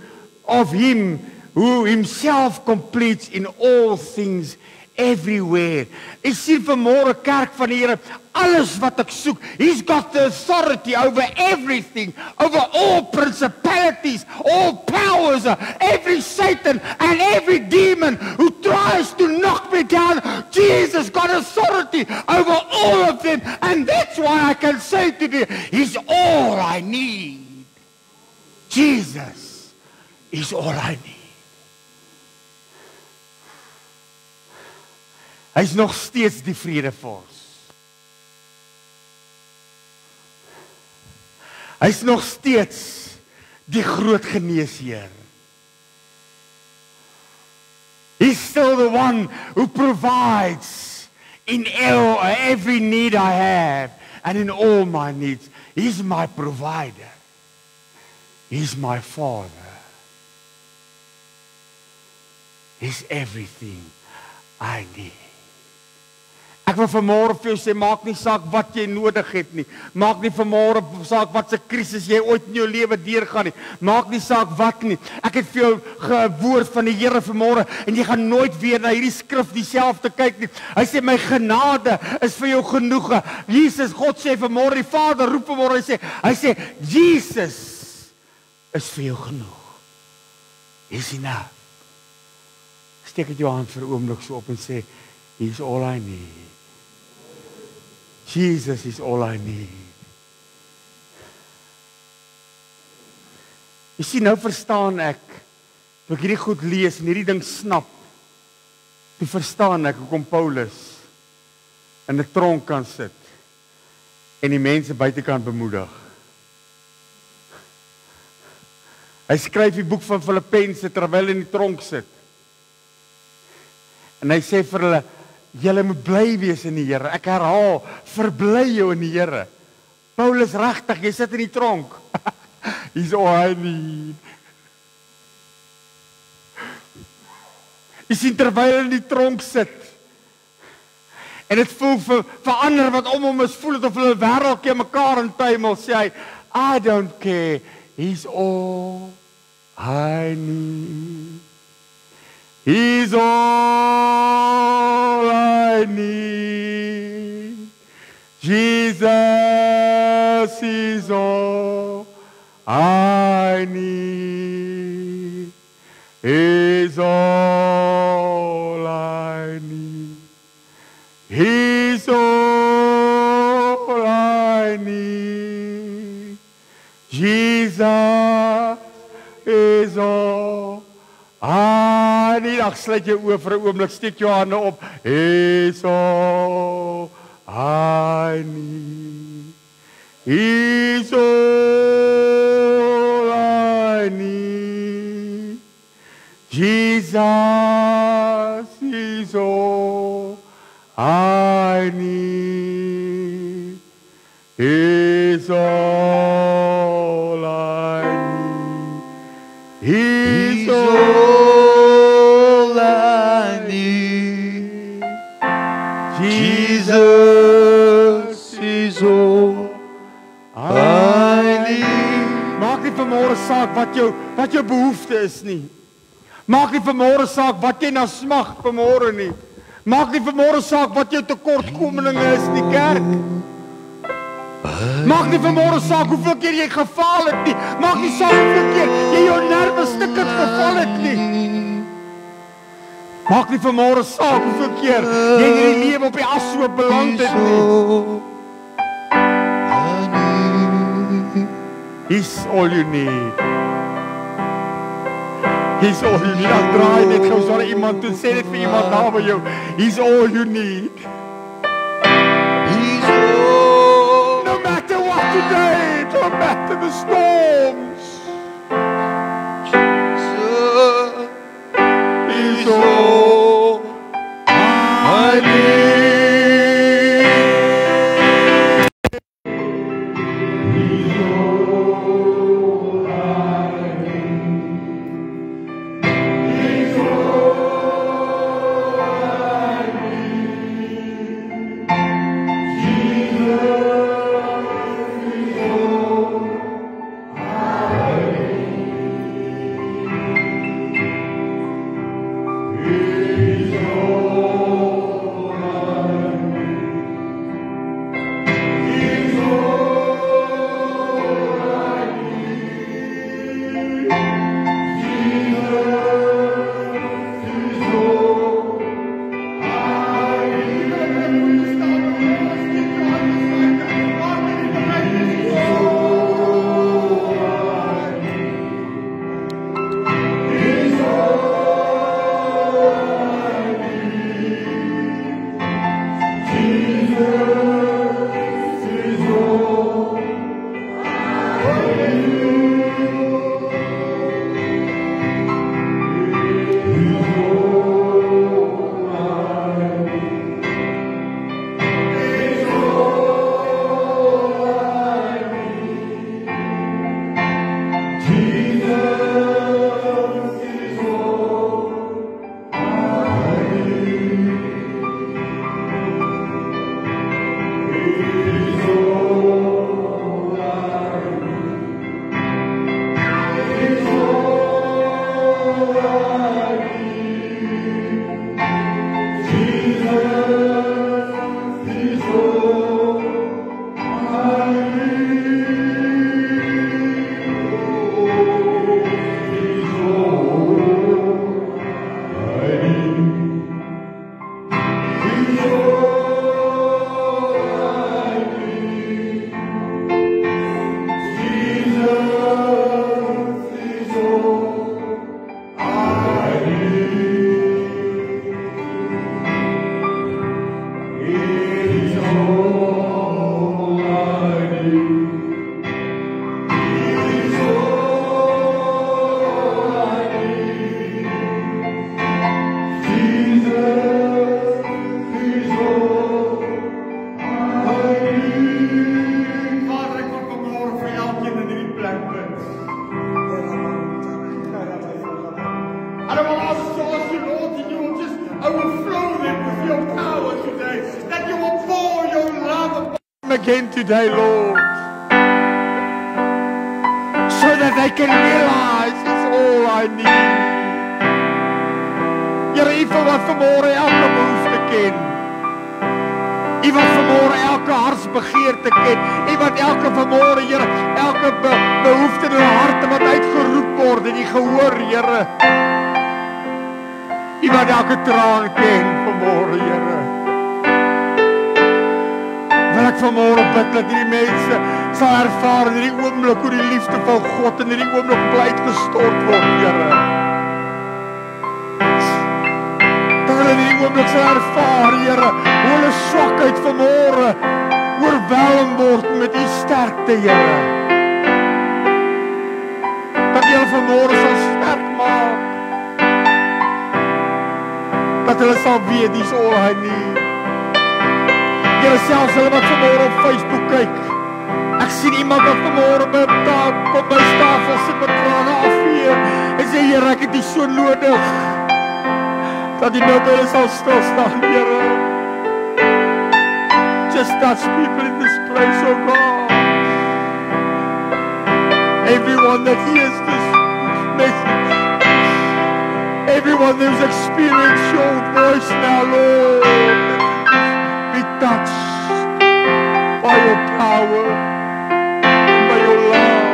of him who himself completes in all things everywhere. Ek sien vanmôre kerk van die Here, alles wat ek soek, he's got the authority over everything, over all principalities, all powers, every Satan and every demon who tries to knock me down. Jesus got authority over all of them, and that's why I can say today, he's all I need. Jesus is all I need. Hy is nog steeds die vredevors. Hy is nog steeds die groot geneesheer. He's still the one who provides in every need I have and in all my needs. He's my provider. He's my Father. He's everything I need. Ek wil vanmôre vir jou sê, maak nie saak wat jy nodig het nie. Maak nie vanmôre saak wat se krisis jy ooit in jou lewe deurgaan nie. Maak nie saak wat nie. Ek het vir jou gewoord van die Here vanmôre en jy gaan nooit weer na hierdie skrif dieselfde kyk nie. Hy sê my genade is vir jou genoeg. Jesus, God sê vanmôre, die Vader roep vanmôre, hy sê Jesus is vir jou genoeg. Is enough. Steek dit jou hand vir 'n oomblik so op en sê, he's all I need. Jesus is all I need. Jy sien, nou verstaan ek, toe ek hierdie goed lees en hierdie ding snap, toe verstaan ek hoekom Paulus in 'n tronk kan sit en die mense buitekant bemoedig. Hy skryf die boek van Filippense terwyl hy in die tronk sit. En hy sê vir hulle, julle moet bly wees in die Here. Ek herhaal, verbly jou in die Here. Paulus, regtig, jy sit in die tronk. He's all I need. Jy sien, terwyl hy in die tronk sit, en het voel vir ander wat om hom is, voel het of hulle wêreldjie mekaar in tuimel, sê hy, I don't care, he's all I need. He's all I need. Jesus is all I need. He's all I need. He's all I need. Jesus is all I need. Ag, sluit jou oë vir 'n oomblik, steek jou hande op. He's all I need. He's all I need. Jesus is all I need. He's all nie vanmôre saak wat jou behoefte is nie. Maak nie vanmôre saak wat jy na smag vanmôre nie. Maak nie vanmôre saak wat jou tekortkominge is nie, kerk. Maak nie vanmôre saak hoeveel keer jy gefaal het nie. Maak nie saak hoeveel keer jy jou nerve stukkend geval het nie. Maak nie vanmôre saak hoeveel keer jy in die lewe op die ashoop beland het nie. He's all you need. He's all you need. Dan draai net gou so na iemand toe, sê dit vir iemand naby jou. He's all you need. He's all. No matter what today, no matter the storms. Jesus, He's all I need. Again today, Lord, so that they can realize it's all I need. Here, U wat vanmôre elke behoefte ken. U wat vanmôre elke hartsbegeerte ken. U wat elke vanmôre, Here, elke behoefte in hulle harte wat uitgeroep word en U gehoor, Here. U wat elke traan ken vanmôre, Here. Ek vanmôre bid dat hierdie mense sal ervaar in hierdie oomblik hoe die liefde van God in hierdie oomblik bly gestort word, Here. Dat hulle in hierdie oomblik sal ervaar, Here, hoe hulle swakheid vanmôre oorweldig word met U sterkte, Here. Dat U hulle vanmôre sal sterk maak. Dat hulle sal weet dis all I need. Here, selfs hulle wat vanmôre op Facebook kyk. Ek sien iemand wat vanmôre op my tafel sit met trane afvee en sê, Here, ek het U so nodig. Dat U nou by hulle sal stil staan, Here. Just touch people in this place, oh God. Everyone that hears this message, everyone who's experienced your voice now, Lord, be touched by your power, and by your love,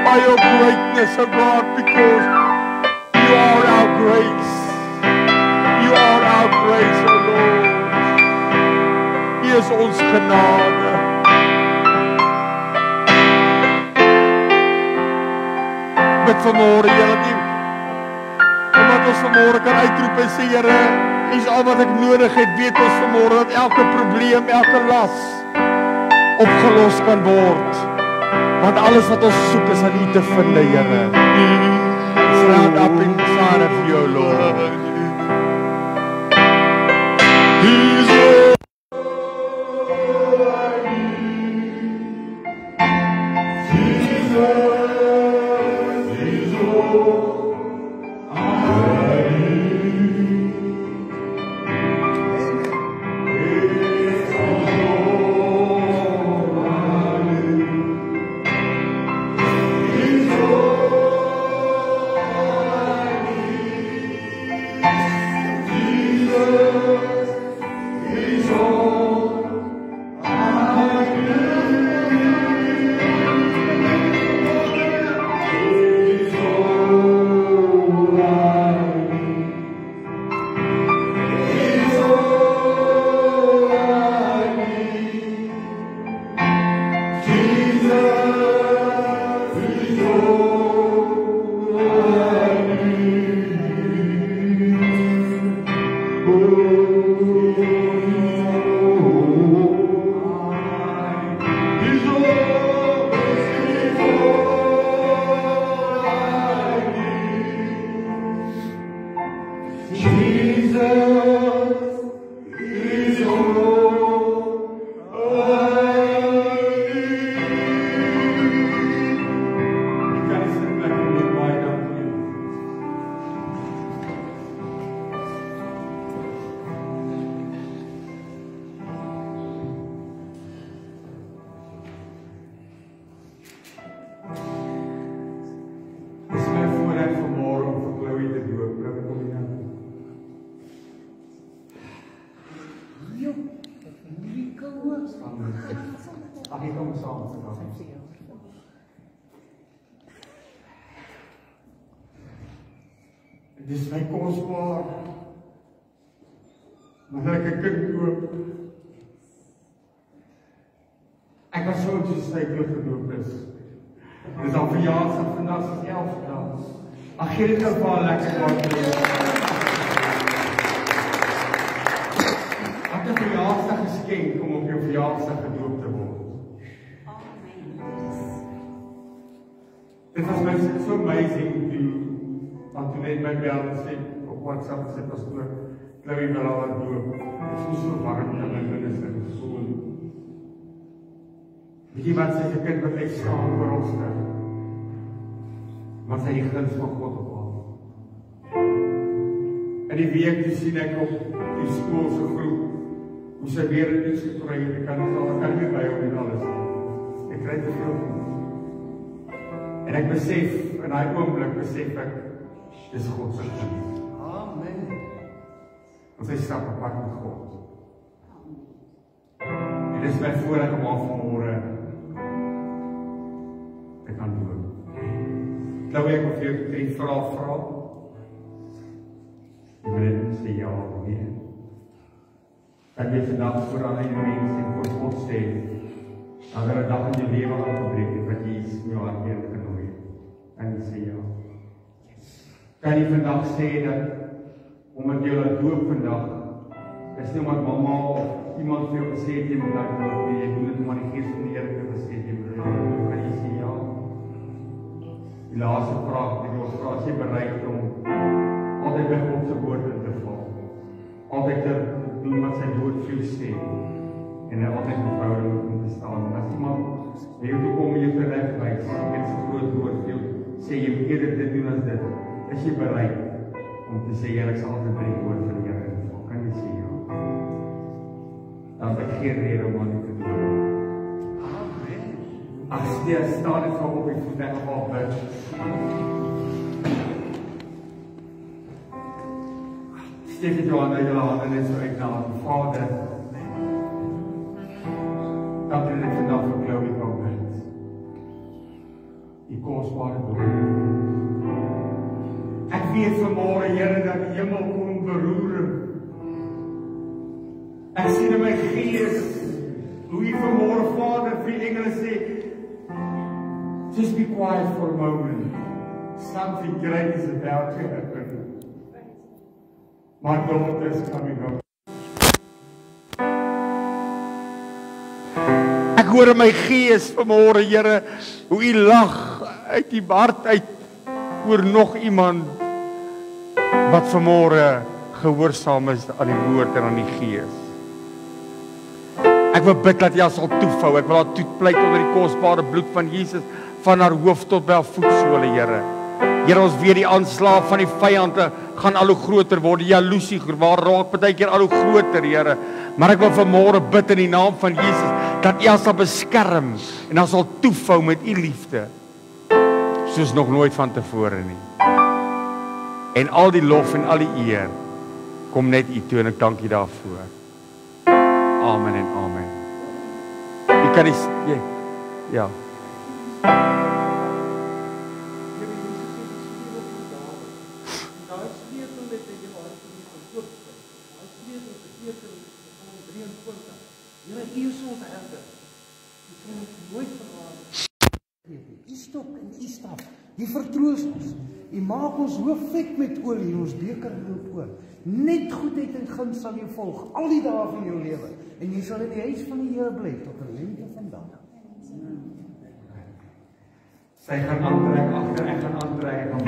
by your greatness, oh God, because you are our grace. You are our grace, oh Lord. Hier is ons genade. Met vanmorgen, Here, omdat ons vanmorgen kan uitroep en sê, Here, is al wat ek nodig het, weet ons vanmorgen dat elke probleem, elke las opgelos kan word. Want alles wat ons soek is aan U te vind, Here. Stand up inside of you, Lord. He's Dis my kosbaar. Wanneer ek 'n kind koop, ek was so ontsteken genoeg is. Dis al verjaarsdag vandag is 11 dae. Ag gee dit nou vir haar lekker wat lees. Ek het 'n verjaarsdag geskenk om op jou verjaarsdag gedoop te word. Amen. Dit was my so amazing to want toen net my bel en sê op WhatsApp sê pastoor, Chloe wil al wat doop. Ek voel so warm in my binneste gevoel. Weet jy wat, sy is 'n kind wat ek skaam oor ons nou. Maar sy die guns van God op haar. In die week toe sien ek op die skoolse groep hoe sy weer iets gekry het. Ek kan nie by hom en alles. Ek kry te veel. En ek besef, in daai oomblik besef ek, dis God se kind. Amen. Want hy stap op pad met God. En dis my voorreg om haar vanmôre te kan doen. Nou ek wil vir jou 3 vrae vra. Jy wil net sê ja of nee. Kan jy vandag voor al die mense voor God sê, dat er 'n dag in jou lewe gaan gebreek het wat jy in jou hart genooi het. Kan jy sê ja? Kan jy vandag sê dat omdat jy laat doop vandag, is nie omdat mamma of iemand vir jou gesê het jy moet laat doop nie, jy doen dit omdat die Gees van die Here gesê het jy moet laat doop. Kan jy sê ja? Die laaste vraag, ek wil vra, as jy bereid om altyd by God se woord in te val, altyd te doen wat sy woord vir jou sê, en altyd verhouding om te staan. As iemand by jou toe kom en jou teregwys, met sy groot woord vir jou sê, jy moet eerder dit doen as dit, is jy bereid om te sê, Here, ek sal altyd by die woord van die Here inval. Kan jy sê ja? Dan het ek geen rede om aan dit te doen. Amen. Ag staan net gou op die voet en op bid. Steek dit jou aan jou hande net so uit na die Vader. Dat jy net vandag vir Chloe kan bid. Die kosbare broer. Ek weet vanmôre, Here, dat die hemel kom beroer. Ek sien in my gees hoe jy vanmôre, Vader, vir die engele sê, just be quiet for a moment. Something great is about to happen. My daughter is coming home. Ek hoor in my gees vanmôre, Here, hoe u lag uit die hart uit oor nog iemand wat vanmôre gehoorsaam is aan die woord en aan die gees. Ek wil bid dat jy sal toevou. Ek wil haar toepleit onder die kosbare bloed van Jesus van haar hoof tot by haar voetsole, Here. Here, ons weet die aanslag van die vyande gaan al hoe groter word. Die jaloesie waar raak partykeer al hoe groter, Here. Maar ek wil vanmôre bid in die naam van Jesus dat U sal beskerm en dan sal toevou met U liefde. Soos nog nooit van tevore nie. En al die lof en al die eer kom net U toe en ek dank U daarvoor. Amen en amen. Jy kan nie ja. U vertroos ons. U maak ons hoof vet met olie en ons beker loop oor. Net goedheid en guns sal jou volg al die dae van jou lewe. En jy sal in die huis van die Here bly tot 'n lengte van dae. Sy gaan aantrek agter, ek gaan aantrek en dan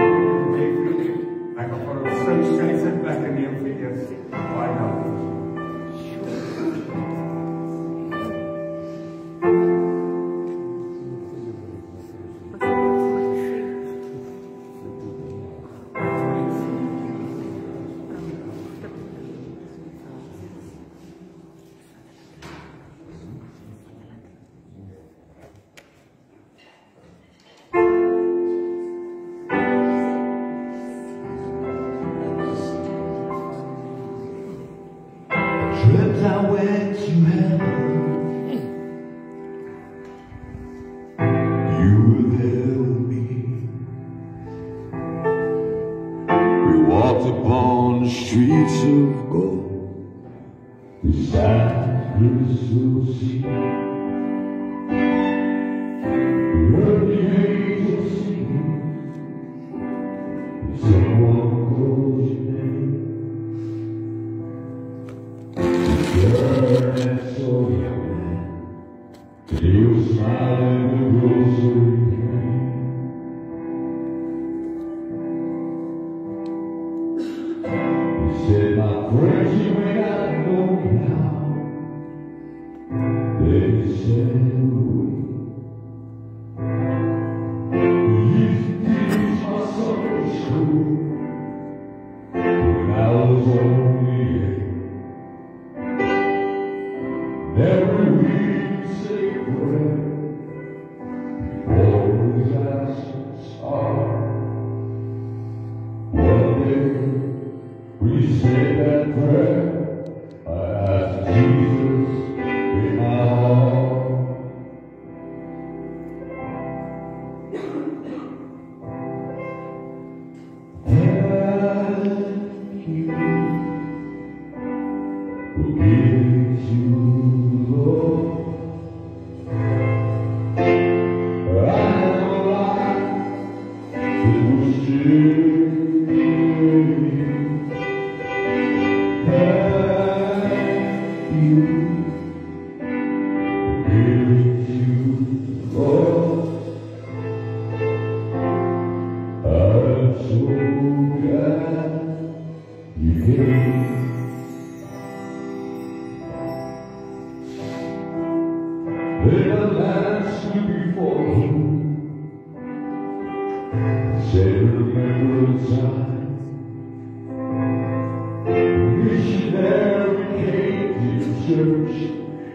ek gaan vir ons sy plek neem vir eers. Baie dankie. Trips I went to heaven. You were there with me. We walked upon the streets of gold, beside the crystal sea. We heard the angels singing. Someone calls your name. And so young man, he was smiling the grocery came. He said, my friends, you may not know me now. Then he said, away. He used to teach my Sunday school when I was only 8. Every week say a prayer before his ashes are. One day we say that prayer, I ask Jesus in my heart. Thank you for giving to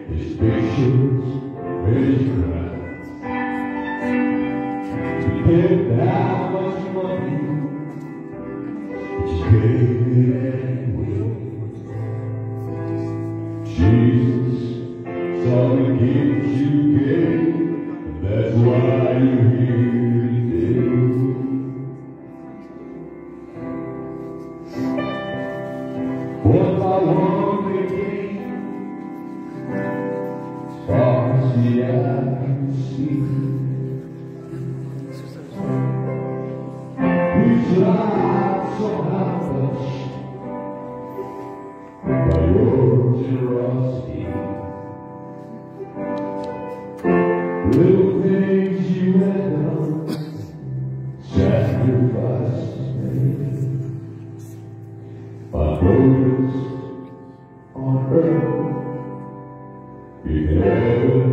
His patience, his cry. generosity. Little things you had done, sacrifices made. I noticed on earth in heaven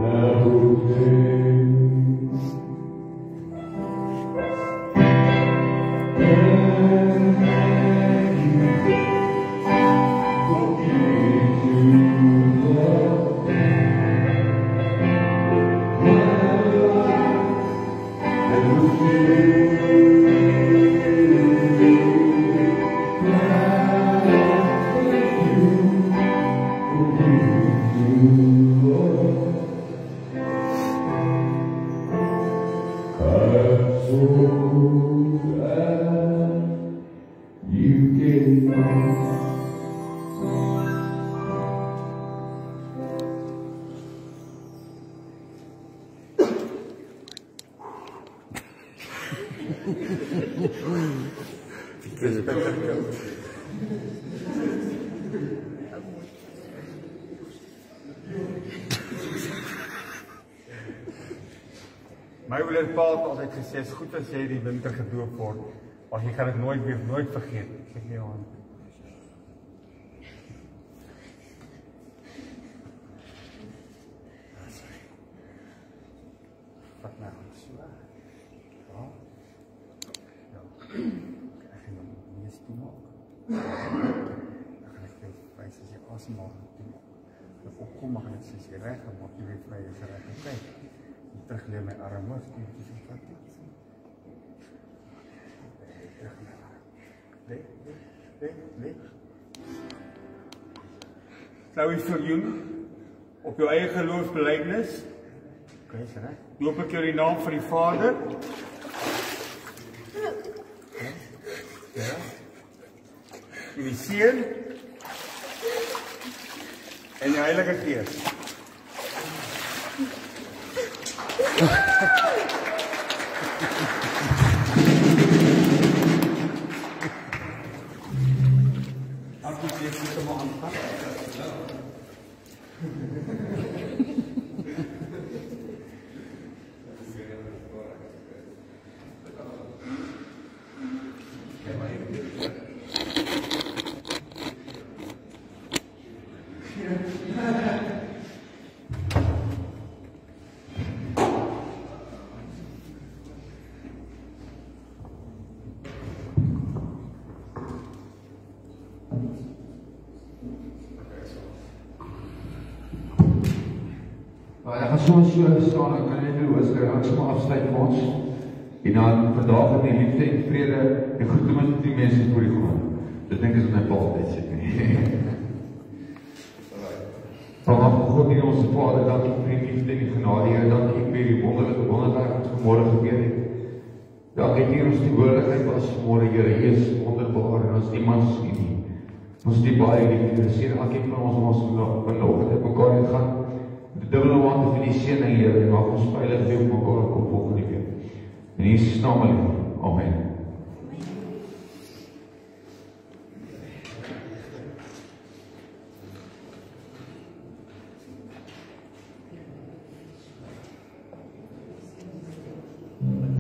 now proclaims. My ouerpa het altyd gesê, is goed as jy die winter gedoop word, want jy gaan dit nooit vergeet. Ek sê jou aan. Wat nou? So. Ja. Ja. Ek gaan hom nie toe maak. Dan gaan ek jou wys as jy asemhaal toe maak. Dan opkom maar net soos jy reg, maak jy weer vry as jy reg is. Kyk. Terugleer my arm was, die is vat nie. Nee. Sou jy verjoen op jou eie geloofsbelijdenis? Okay, is reg. Doop ek jou die naam van die Vader. Ja. Die Seun en die Heilige Gees. Ek gaan soms so staan, ek kan net die hoofstuk, ek sal maar afsluit vir ons. En dan vandag het die liefde en vrede en goedheid met die mense voor die gaan. Dit dink ek is my paaldheid sit nie. Vanaf God die onze Vader, dankie vir die liefde en die genade, Here, dankie vir die wonderwerk wat vanmorgen gebeur het. Dankie hier ons die woordigheid was vanmorgen, Here, Hy is wonderbaar en ons niemand sien nie. Ons die baie liefde, Here, elkeen van ons vanoggend het mekaar het gaan. De dubbele wante van die seën, Here, en maak ons veilig weer op mekaar op volgende week. In Jesus naam alleen. Amen.